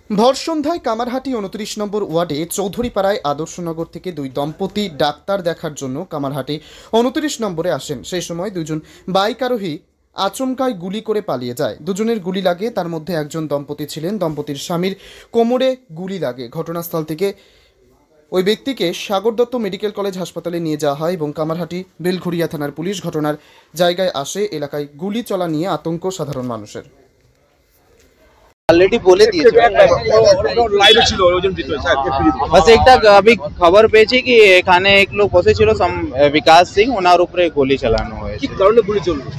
ভর সন্ধ্যায় কামারহাটি ২৯ নম্বর ওয়ার্ডে চৌধুরীপাড়ায় আদর্শনগর থেকে দুই দম্পতি ডাক্তার দেখার জন্য কামারহাটি ২৯ নম্বরে আসেন। সেই সময় দুজন বাইক আরোহী আচমকায় গুলি করে পালিয়ে যায়। দুজনের গুলি লাগে, তার মধ্যে একজন দম্পতি ছিলেন। দম্পতির স্বামীর কোমরে গুলি লাগে। ঘটনাস্থল থেকে ওই ব্যক্তিকে সাগর দত্ত মেডিকেল কলেজ হাসপাতালে নিয়ে যাওয়া হয় এবং কামারহাটি বেলঘড়িয়া থানার পুলিশ ঘটনার জায়গায় আসে। এলাকায় গুলি চলা নিয়ে আতঙ্ক সাধারণ মানুষের। ऑलरेडी बोले दिए লাইভে ছিল ওজন দিতে স্যার बस एक अभी खबर পেয়েছি কি এখানে এক লোক বসে ছিল বিকাশ সিং, ওনার উপরে গুলি চালানো কি হয়েছে। কারণে গুলি চললো?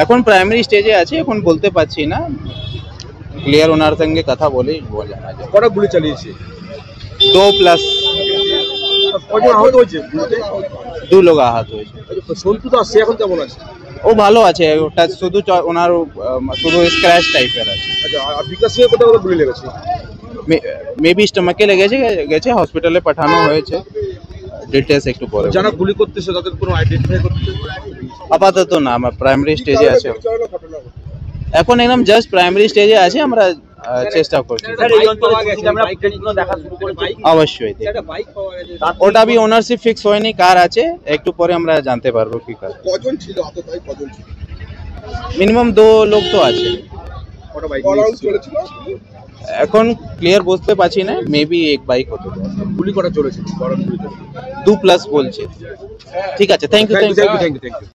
এখন প্রাইমারি স্টেজে আছে, এখন বলতে পারছি না, ক্লিয়ার ওনার সঙ্গে কথা বলে জানা যায়। কটা গুলি চালিয়েছে? 2+ কজন আহত হয়েছে গুলিতে? 2 লোক আহত হয়েছে। সন্তু দাস সে এখন কেমন আছে? ও ভালো আছে, ওটা শুধু ওনার শুধু স্ক্র্যাচ টাইপের আছে। আচ্ছা, আর বিকাশ সিংহে কোথাও কোথাও গুলি লেগেছে? মেবি স্টমাকে গেছে, হসপিটালে পাঠানো হয়েছে। ডিটেলস একটু পরে যারা গুলি করতেছে তাদের কোনো আইডেন্টিফাই করতে? আপাতত না, আমরা প্রাইমারি স্টেজে আছে, এখন একদম জাস্ট প্রাইমারি স্টেজে আছে, আমরা চেষ্টা করছি। অবশ্যই ওটা भी ওনারশিপ ফিক্স হয়নি, কার আছে একটু পরে আমরা জানতে পারবো কি কার। কজন ছিল আততায়ী, কজন ছিল? মিনিমাম 2 লোক তো আছে। কটা বাইক চলেছিল? এখন ক্লিয়ার বুঝতে পারছি না, মেবি এক বাইক হতে পারে। গুলি করা চলেছে? 2+ বলছে। ঠিক আছে, থ্যাংক ইউ।